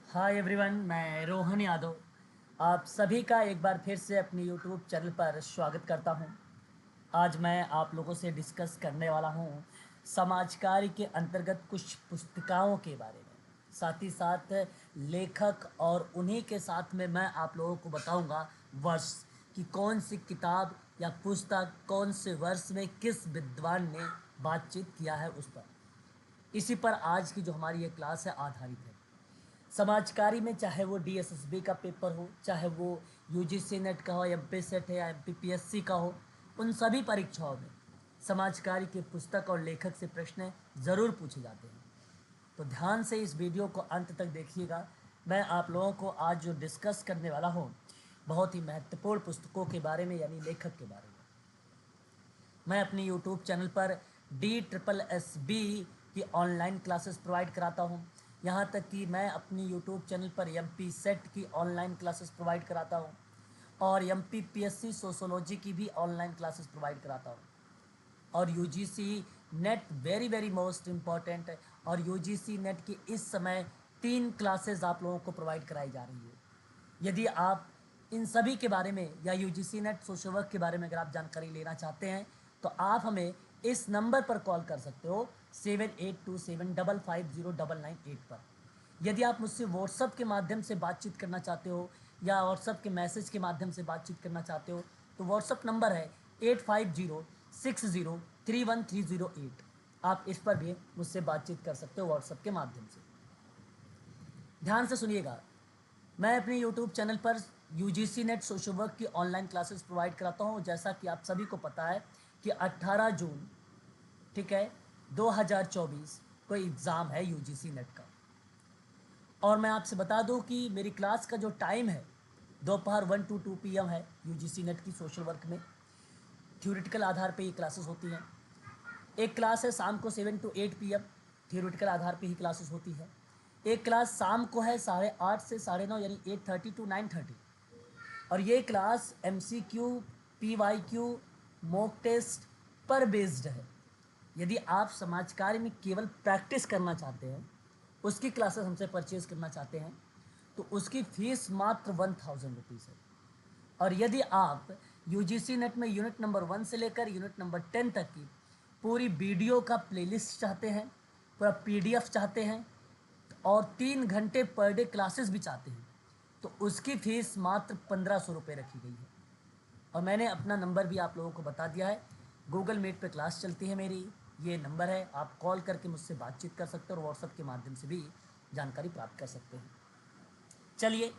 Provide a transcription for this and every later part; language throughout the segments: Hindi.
हाय एवरीवन, मैं रोहन यादव आप सभी का एक बार फिर से अपने यूट्यूब चैनल पर स्वागत करता हूं। आज मैं आप लोगों से डिस्कस करने वाला हूं समाज कार्य के अंतर्गत कुछ पुस्तिकाओं के बारे में, साथ ही साथ लेखक और उन्हीं के साथ में मैं आप लोगों को बताऊंगा वर्ष कि कौन सी किताब या पुस्तक कौन से वर्ष में किस विद्वान ने बातचीत किया है उस पर। इसी पर आज की जो हमारी ये क्लास है आधारित है। समाजकारी में चाहे वो डीएसएसबी का पेपर हो, चाहे वो यूजीसी नेट का हो, एमपी सेट है या एमपीपीएससी का हो, उन सभी परीक्षाओं में समाजकारी के पुस्तक और लेखक से प्रश्न ज़रूर पूछे जाते हैं। तो ध्यान से इस वीडियो को अंत तक देखिएगा। मैं आप लोगों को आज जो डिस्कस करने वाला हूँ बहुत ही महत्वपूर्ण पुस्तकों के बारे में, यानी लेखक के बारे में। मैं अपनी यूट्यूब चैनल पर DSSB की ऑनलाइन क्लासेस प्रोवाइड कराता हूँ। यहाँ तक कि मैं अपनी यूट्यूब चैनल पर एमपी सेट की ऑनलाइन क्लासेस प्रोवाइड कराता हूँ और एमपीपीएससी सोशोलॉजी की भी ऑनलाइन क्लासेस प्रोवाइड कराता हूँ। और UGC net very very most important है, और यूजीसी नेट की इस समय 3 क्लासेस आप लोगों को प्रोवाइड कराई जा रही है। यदि आप इन सभी के बारे में या यूजीसी नेट सोशल वर्क के बारे में अगर आप जानकारी लेना चाहते हैं तो आप हमें इस नंबर पर कॉल कर सकते हो 7827550998 पर। यदि आप मुझसे व्हाट्सअप के माध्यम से बातचीत करना चाहते हो या व्हाट्सअप के मैसेज के माध्यम से बातचीत करना चाहते हो तो व्हाट्सअप नंबर है 8506031308। आप इस पर भी मुझसे बातचीत कर सकते हो व्हाट्सअप के माध्यम से। ध्यान से सुनिएगा, मैं अपने यूट्यूब चैनल पर यूजीसी नेट सोशल वर्क की ऑनलाइन क्लासेस प्रोवाइड कराता हूँ। जैसा कि आप सभी को पता है कि 18 जून, ठीक है, 2024 को एग्ज़ाम है यूजीसी नेट का। और मैं आपसे बता दूं कि मेरी क्लास का जो टाइम है दोपहर 1 to 2 PM है यूजीसी नेट की सोशल वर्क में। थ्योरेटिकल आधार पे ये क्लासेस होती हैं। एक क्लास है शाम को 7 to 8 PM, थ्योरेटिकल आधार पे ही क्लासेस होती है। एक क्लास शाम को है 8:30 से 9:30, यानी 8:30 to 9:30। और ये class MCQ, PYQ, mock test पर बेस्ड है। यदि आप समाज कार्य में केवल प्रैक्टिस करना चाहते हैं, उसकी क्लासेस हमसे परचेज करना चाहते हैं, तो उसकी फ़ीस मात्र 1000 रुपीज़ है। और यदि आप यूजीसी नेट में यूनिट नंबर 1 से लेकर यूनिट नंबर 10 तक की पूरी वीडियो का प्लेलिस्ट चाहते हैं, पूरा PDF चाहते हैं और 3 घंटे पर डे क्लासेस भी चाहते हैं, तो उसकी फ़ीस मात्र 1500 रुपये रखी गई है। और मैंने अपना नंबर भी आप लोगों को बता दिया है। गूगल मीट पे क्लास चलती है मेरी, ये नंबर है, आप कॉल करके मुझसे बातचीत कर सकते हैं और व्हाट्सएप के माध्यम से भी जानकारी प्राप्त कर सकते हैं। चलिए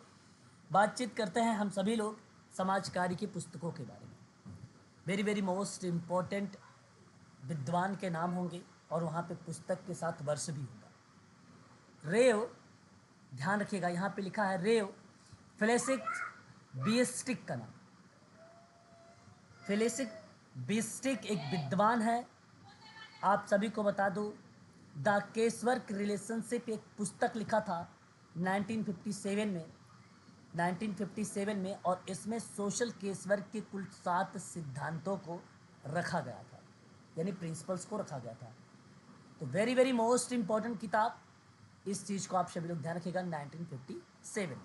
बातचीत करते हैं हम सभी लोग समाज कार्य की पुस्तकों के बारे में। वेरी वेरी मोस्ट इम्पॉर्टेंट विद्वान के नाम होंगे और वहाँ पे पुस्तक के साथ वर्ष भी होगा। रेव, ध्यान रखिएगा, यहाँ पे लिखा है रेव फ्लेसिक बिस्टिक का नाम। फेलिसिक बिस्टिक एक विद्वान है। आप सभी को बता दूं, द केसवर्क रिलेशनशिप एक पुस्तक लिखा था 1957 में और इसमें सोशल केसवर्क के कुल 7 सिद्धांतों को रखा गया था, यानी प्रिंसिपल्स को रखा गया था। तो वेरी वेरी मोस्ट इम्पॉर्टेंट किताब, इस चीज़ को आप सभी लोग ध्यान रखिएगा। 1957 में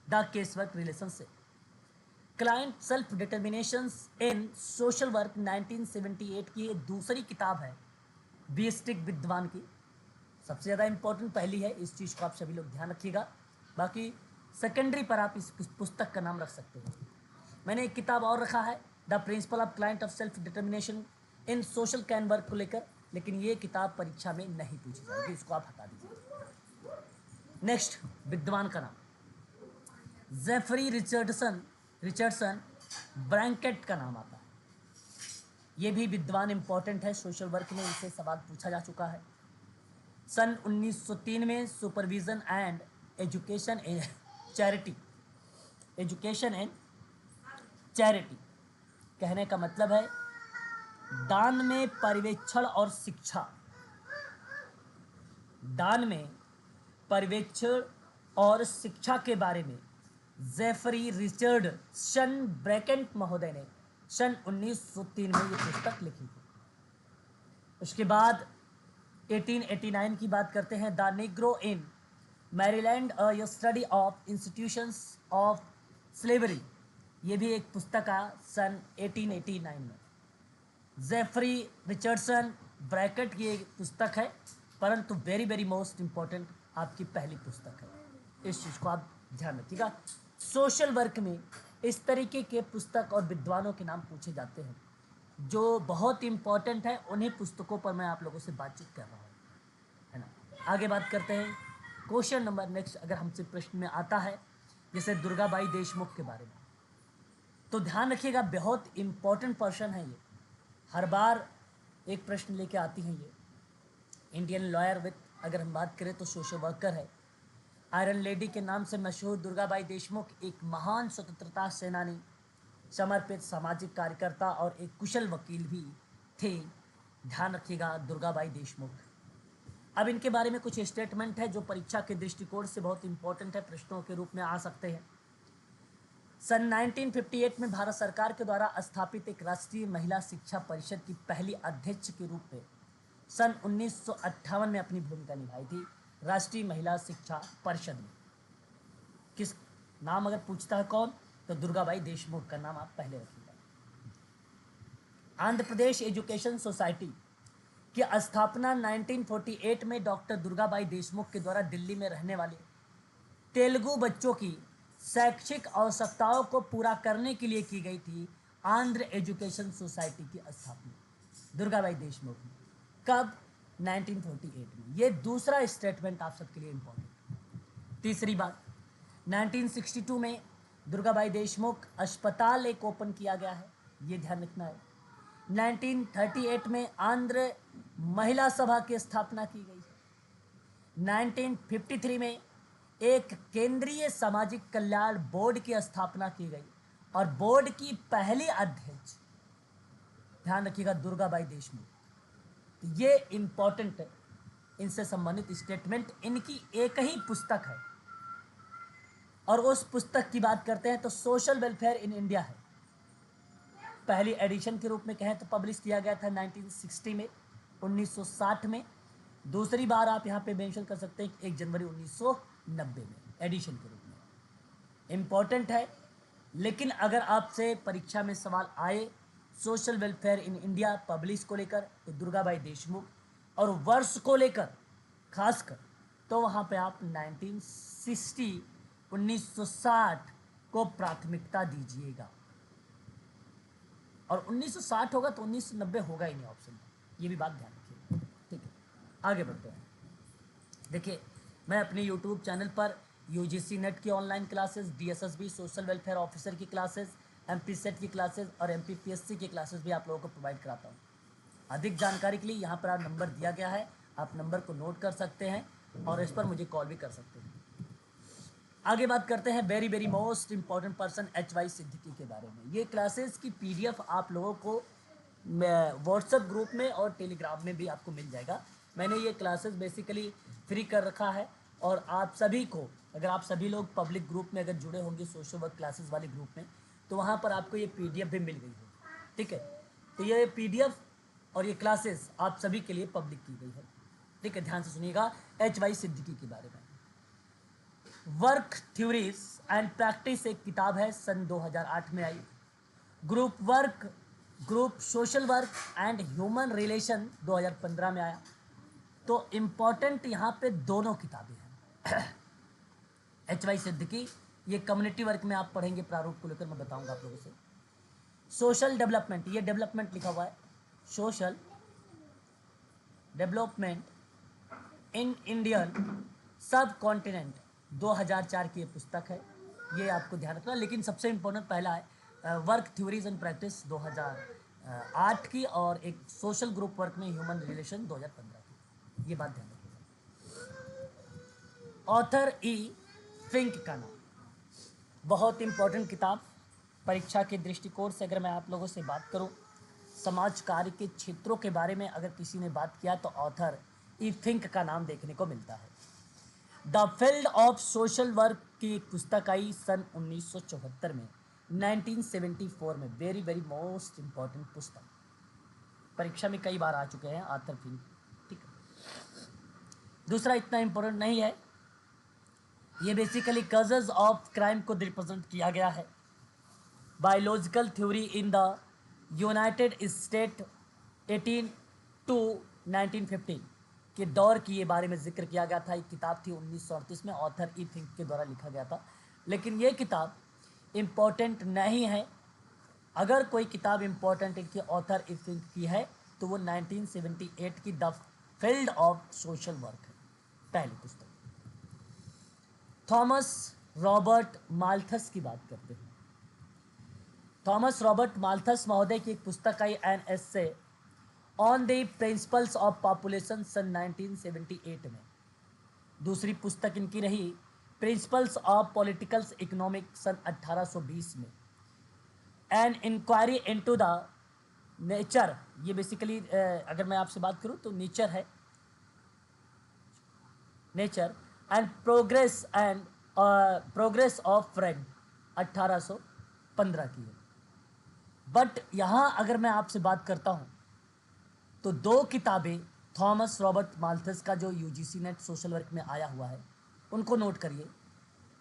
the casework relationship, client self determinations in social work 1978 की ये दूसरी किताब है बिस्टिक विद्वान की। सबसे ज़्यादा इंपॉर्टेंट पहली है, इस चीज़ को आप सभी लोग ध्यान रखिएगा। बाकी सेकेंडरी पर आप इस पुस्तक का नाम रख सकते हैं। मैंने एक किताब और रखा है the principle of client of self determination in social can work को लेकर, लेकिन ये किताब परीक्षा में नहीं पूछी जाएगी, इसको आप हटा दीजिए। नेक्स्ट विद्वान का नाम जेफरी रिचर्डसन ब्रैंकेट का नाम आता है। ये भी विद्वान इंपॉर्टेंट है, सोशल वर्क में इसे सवाल पूछा जा चुका है। सन 1903 में supervision and education and charity, education and charity कहने का मतलब है दान में पर्यवेक्षण और शिक्षा, दान में पर्यवेक्षण और शिक्षा के बारे में जेफरी रिचर्डसन ब्रैकेट महोदय ने सन 1903 में ये पुस्तक लिखी थी। उसके बाद 1889 की बात करते हैं, the Negro in Maryland a study of institutions of slavery, ये भी एक पुस्तक है सन 1889 में। जेफरी रिचर्डसन ब्रैकेट की एक पुस्तक है, परंतु वेरी वेरी मोस्ट इम्पॉर्टेंट आपकी पहली पुस्तक है, इस चीज़ को आप ध्यान रखिएगा। सोशल वर्क में इस तरीके के पुस्तक और विद्वानों के नाम पूछे जाते हैं जो बहुत इम्पॉर्टेंट है, उन्हीं पुस्तकों पर मैं आप लोगों से बातचीत कर रहा हूँ, है ना। आगे बात करते हैं क्वेश्चन नंबर नेक्स्ट, अगर हमसे प्रश्न में आता है जैसे दुर्गाबाई देशमुख के बारे में, तो ध्यान रखिएगा बहुत इम्पॉर्टेंट पर्सन है ये, हर बार एक प्रश्न लेके आती हैं ये। इंडियन लॉयर विथ, अगर हम बात करें तो सोशल वर्कर है। आयरन लेडी के नाम से मशहूर दुर्गाबाई देशमुख एक महान स्वतंत्रता सेनानी, समर्पित सामाजिक कार्यकर्ता और एक कुशल वकील भी थे। ध्यान रखिएगा दुर्गाबाई देशमुख। अब इनके बारे में कुछ स्टेटमेंट है जो परीक्षा के दृष्टिकोण से बहुत इंपॉर्टेंट है, प्रश्नों के रूप में आ सकते हैं। सन 1958 में भारत सरकार के द्वारा स्थापित एक राष्ट्रीय महिला शिक्षा परिषद की पहली अध्यक्ष के रूप में सन 1958 में अपनी भूमिका निभाई थी। राष्ट्रीय महिला शिक्षा परिषद में किस नाम अगर पूछता है कौन, तो दुर्गाबाई देशमुख का नाम आप पहले रखिएगा। आंध्र प्रदेश एजुकेशन सोसाइटी की स्थापना 1948 में डॉक्टर दुर्गाबाई देशमुख के द्वारा दिल्ली में रहने वाले तेलुगु बच्चों की शैक्षिक आवश्यकताओं को पूरा करने के लिए की गई थी। आंध्र एजुकेशन सोसाइटी की स्थापना दुर्गाबाई देशमुख ने कब, 1948 में। ये दूसरा स्टेटमेंट आप सबके लिए इंपॉर्टेंट। तीसरी बात, 1962 में दुर्गाबाई देशमुख अस्पताल एक ओपन किया गया है, ये ध्यान रखना है। 1938 में आंध्र महिला सभा की स्थापना की गई है। 1953 में एक केंद्रीय सामाजिक कल्याण बोर्ड की स्थापना की गई और बोर्ड की पहली अध्यक्ष, ध्यान रखिएगा, दुर्गाबाई देशमुख। तो ये इंपॉर्टेंट है, इनसे संबंधित स्टेटमेंट इनकी एक ही पुस्तक है, और उस पुस्तक की बात करते हैं तो सोशल वेलफेयर इन इंडिया है। पहली एडिशन के रूप में कहें तो पब्लिश किया गया था 1960 में, 1960 में। दूसरी बार आप यहाँ पे मेंशन कर सकते हैं 1 जनवरी 1990 में एडिशन के रूप में। इम्पॉर्टेंट है, लेकिन अगर आपसे परीक्षा में सवाल आए social welfare in India publish को लेकर, तो दुर्गाबाई देशमुख, और वर्ष को लेकर खासकर, तो वहाँ पे आप 1960 को प्राथमिकता दीजिएगा। और 1960 होगा तो 1990 होगा ही नहीं ऑप्शन में, ये भी बात ध्यान रखिएगा। ठीक है, आगे बढ़ते हैं। देखिए, मैं अपने YouTube चैनल पर UGC नेट की online classes, DSSB social welfare officer की क्लासेस, MP सेट की क्लासेस और MPPSC की क्लासेस भी आप लोगों को प्रोवाइड कराता हूँ। अधिक जानकारी के लिए यहाँ पर आप नंबर दिया गया है, आप नंबर को नोट कर सकते हैं और इस पर मुझे कॉल भी कर सकते हैं। आगे बात करते हैं very very most important person HY Siddiqui के बारे में। ये क्लासेस की PDF आप लोगों को व्हाट्सएप ग्रुप में और टेलीग्राम में भी आपको मिल जाएगा। मैंने ये क्लासेस बेसिकली फ्री कर रखा है, और आप सभी को, अगर आप सभी लोग पब्लिक ग्रुप में अगर जुड़े होंगे सोशल वर्क क्लासेस वाले ग्रुप में, तो वहाँ पर आपको ये PDF भी मिल गई होगी। ठीक है, तो ये PDF और ये क्लासेस आप सभी के लिए पब्लिक की गई है। ठीक है, ध्यान से सुनिएगा HY सिद्दीकी के बारे में। वर्क थ्योरीज एंड प्रैक्टिस एक किताब है, सन 2008 में आई। Group work, group social work and human relation 2015 में आया। तो इम्पॉर्टेंट यहाँ पे दोनों किताबें हैं। HY सिद्दीकी, ये कम्युनिटी वर्क में आप पढ़ेंगे, प्रारूप को लेकर मैं बताऊंगा आप लोगों से। सोशल डेवलपमेंट, ये डेवलपमेंट लिखा हुआ है, सोशल डेवलपमेंट इन इंडियन सब कॉन्टिनेंट, 2004 की ये पुस्तक है, ये आपको ध्यान रखना। लेकिन सबसे इंपॉर्टेंट पहला है वर्क थ्योरीज एंड प्रैक्टिस 2008 की, और एक सोशल ग्रुप वर्क में ह्यूमन रिलेशन 2015 की, ये बात ध्यान रखिएगा। ऑथर फिंक का नाम, बहुत इंपॉर्टेंट किताब परीक्षा के दृष्टिकोण से। अगर मैं आप लोगों से बात करूं समाज कार्य के क्षेत्रों के बारे में, अगर किसी ने बात किया तो ऑथर फिंक का नाम देखने को मिलता है। The field of social work की एक पुस्तक आई सन 1974 में, 1974 में। वेरी वेरी मोस्ट इंपॉर्टेंट पुस्तक, परीक्षा में कई बार आ चुके हैं आर्थर फिंक। ठीक है, दूसरा इतना इंपॉर्टेंट नहीं है, ये बेसिकली कॉजेज ऑफ क्राइम को रिप्रेजेंट किया गया है। Biological theory in the United State 18 to 1915 के दौर की ये बारे में जिक्र किया गया था। एक किताब थी 1938 में, ऑथर ई थिंक के द्वारा लिखा गया था। लेकिन ये किताब इम्पोर्टेंट नहीं है। अगर कोई किताब इम्पोर्टेंट है कि ऑथर ई थिंक की है तो वो 1978 की the field of social work है, पहली पुस्तक। थॉमस रॉबर्ट माल्थस की बात करते हैं। थॉमस रॉबर्ट माल्थस महोदय की एक पुस्तक आई an essay on the principles of population सन 1978 में। दूसरी पुस्तक इनकी रही प्रिंसिपल्स ऑफ पॉलिटिकल इकोनॉमिक सन 1820 में। An inquiry into the nature, ये बेसिकली अगर मैं आपसे बात करूं तो नेचर है, nature and progress of friend 1815 की है। बट यहाँ अगर मैं आपसे बात करता हूँ तो दो किताबें थॉमस रॉबर्ट माल्थस का जो यूजीसी नेट सोशल वर्क में आया हुआ है उनको नोट करिए।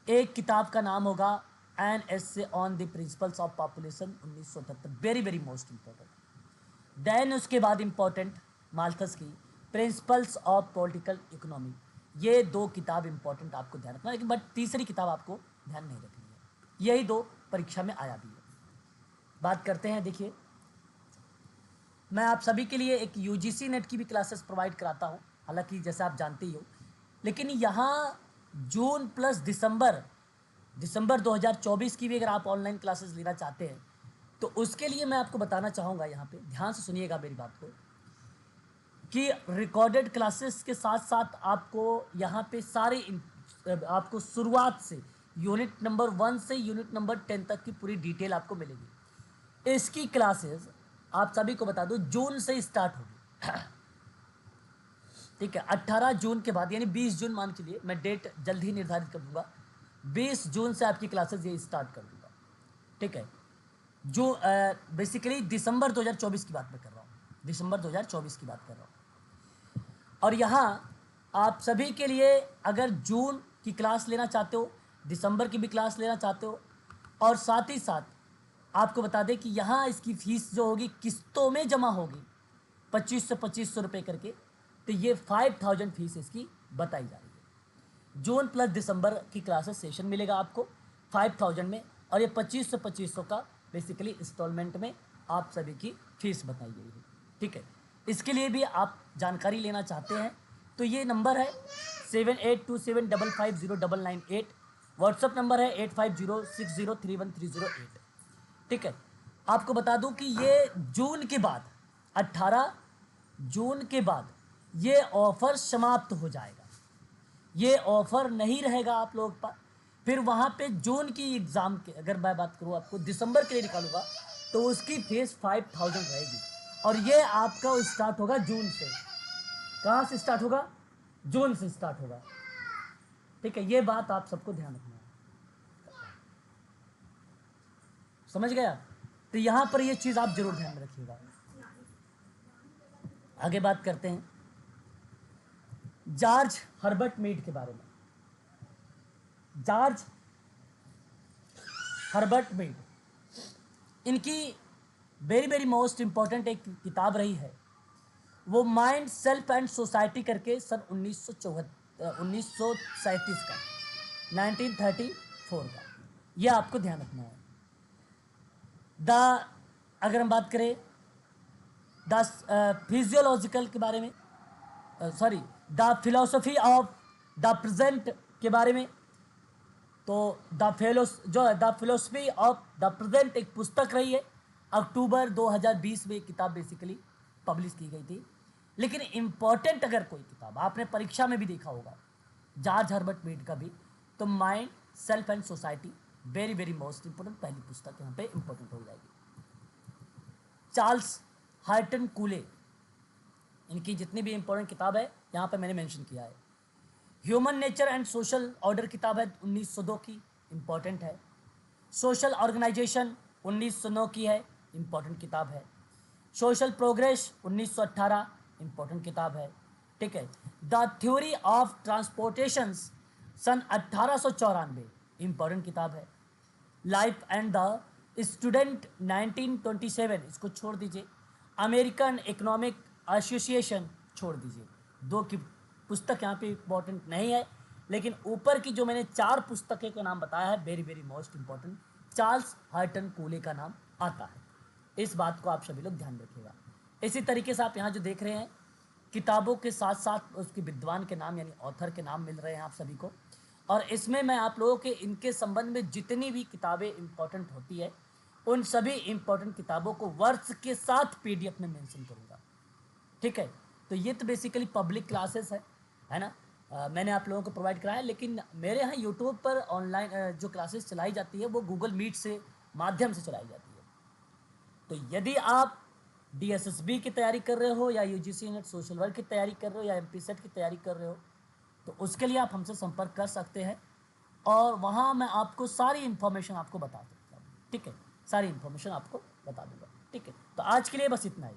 एक किताब का नाम होगा an essay on the principles of population 1973, very very most important. Then उसके बाद इंपॉर्टेंट माल्थस की प्रिंसिपल्स ऑफ पॉलिटिकल इकोनॉमी। ये दो किताब इंपॉर्टेंट आपको ध्यान रखना है, लेकिन बट तीसरी किताब आपको ध्यान नहीं रखनी है। यही दो परीक्षा में आया भी है। बात करते हैं, देखिए मैं आप सभी के लिए एक यूजीसी नेट की भी क्लासेस प्रोवाइड कराता हूँ, हालांकि जैसे आप जानते ही हो। लेकिन यहाँ जून प्लस दिसंबर 2024 की भी अगर आप ऑनलाइन क्लासेस लेना चाहते हैं तो उसके लिए मैं आपको बताना चाहूँगा, यहाँ पे ध्यान से सुनिएगा मेरी बात को, कि रिकॉर्डेड क्लासेस के साथ साथ आपको यहाँ पे सारे आपको शुरुआत से यूनिट नंबर 1 से यूनिट नंबर 10 तक की पूरी डिटेल आपको मिलेगी। इसकी क्लासेस आप सभी को बता दूं जून से स्टार्ट होगी। ठीक है, 18 जून के बाद यानी 20 जून मान के लिए, मैं डेट जल्द ही निर्धारित कर दूंगा, 20 जून से आपकी क्लासेस ये स्टार्ट कर दूंगा। ठीक है, जो बेसिकली दिसंबर 2024 की बात मैं कर रहा हूँ, दिसंबर 2024 की बात कर रहा हूँ। और यहाँ आप सभी के लिए अगर जून की क्लास लेना चाहते हो, दिसंबर की भी क्लास लेना चाहते हो, और साथ ही साथ आपको बता दें कि यहाँ इसकी फ़ीस जो होगी किस्तों में जमा होगी 2500 रुपये करके। तो ये 5000 फीस इसकी बताई जा रही है। जून प्लस दिसंबर की क्लासेस सेशन मिलेगा आपको 5000 में, और ये 2500 का बेसिकली इंस्टॉलमेंट में आप सभी की फ़ीस बताई गई है। ठीक है, इसके लिए भी आप जानकारी लेना चाहते हैं तो ये नंबर है 7827550998। व्हाट्सअप नंबर है 8506031308। ठीक है, आपको बता दूं कि ये जून के बाद 18 जून के बाद ये ऑफ़र समाप्त हो जाएगा। ये ऑफ़र नहीं रहेगा आप लोग पर। फिर वहाँ पे जून की एग्ज़ाम के अगर मैं बात करूँ आपको दिसंबर के लिए निकालूंगा तो उसकी फीस 5000 रहेगी, और ये आपका स्टार्ट होगा जून से। कहाँ से स्टार्ट होगा? जून से स्टार्ट होगा। ठीक है, ये बात आप सबको ध्यान रखना है, समझ गया? तो यहाँ पर ये चीज़ आप जरूर ध्यान में रखिएगा। आगे बात करते हैं जॉर्ज हर्बर्ट मीड के बारे में। जॉर्ज हर्बर्ट मीड, इनकी वेरी वेरी मोस्ट इंपॉर्टेंट एक किताब रही है, वो माइंड सेल्फ एंड सोसाइटी करके सन 1937 का 1934 का, यह आपको ध्यान रखना है। अगर हम बात करें द फिजियोलॉजिकल के बारे में, sorry the philosophy of the present के बारे में, तो the philosophy of the present एक पुस्तक रही है। अक्टूबर 2020 में एक किताब बेसिकली पब्लिश की गई थी। लेकिन इम्पॉर्टेंट अगर कोई किताब आपने परीक्षा में भी देखा होगा जॉर्ज हर्बर्ट मीड का भी, तो mind self and society, very very most important पहली पुस्तक यहाँ पे इंपॉर्टेंट हो जाएगी। चार्ल्स हार्टन कूले, इनकी जितनी भी इंपॉर्टेंट किताब है यहाँ पे मैंने मेंशन किया है। Human nature and social order किताब है 1902 की, इंपॉर्टेंट है। सोशल ऑर्गेनाइजेशन 1909 की है, इंपॉर्टेंट किताब है। सोशल प्रोग्रेस 1918, इंपॉर्टेंट किताब है। ठीक है, द थ्योरी ऑफ ट्रांसपोर्टेशंस सन 1894, इंपॉर्टेंट किताब है। लाइफ एंड द स्टूडेंट 1927, इसको छोड़ दीजिए। अमेरिकन इकोनॉमिक एसोसिएशन छोड़ दीजिए। दो की पुस्तक यहाँ पे इंपॉर्टेंट नहीं है, लेकिन ऊपर की जो मैंने 4 पुस्तकें का नाम बताया है, very very most important, Charles हर्टन कोले का नाम आता है। इस बात को आप सभी लोग ध्यान रखिएगा। इसी तरीके से आप यहाँ जो देख रहे हैं, किताबों के साथ साथ उसके विद्वान के नाम यानी ऑथर के नाम मिल रहे हैं आप सभी को। और इसमें मैं आप लोगों के इनके संबंध में जितनी भी किताबें इंपॉर्टेंट होती है, उन सभी इंपॉर्टेंट किताबों को वर्ष के साथ पीडीएफ में मेंशन करूँगा। ठीक है, तो ये तो बेसिकली पब्लिक क्लासेस है ना। मैंने आप लोगों को प्रोवाइड कराया, लेकिन मेरे यहाँ यूट्यूब पर ऑनलाइन जो क्लासेस चलाई जाती है वो गूगल मीट से माध्यम से चलाई जाती है। तो यदि आप डीएसएसबी की तैयारी कर रहे हो, या यूजीसी नेट सोशल वर्क की तैयारी कर रहे हो, या एमपीसेट की तैयारी कर रहे हो, तो उसके लिए आप हमसे संपर्क कर सकते हैं, और वहाँ मैं आपको सारी इन्फॉर्मेशन आपको बता सकता हूँ। ठीक है, सारी इन्फॉर्मेशन आपको बता दूंगा। ठीक है, तो आज के लिए बस इतना ही।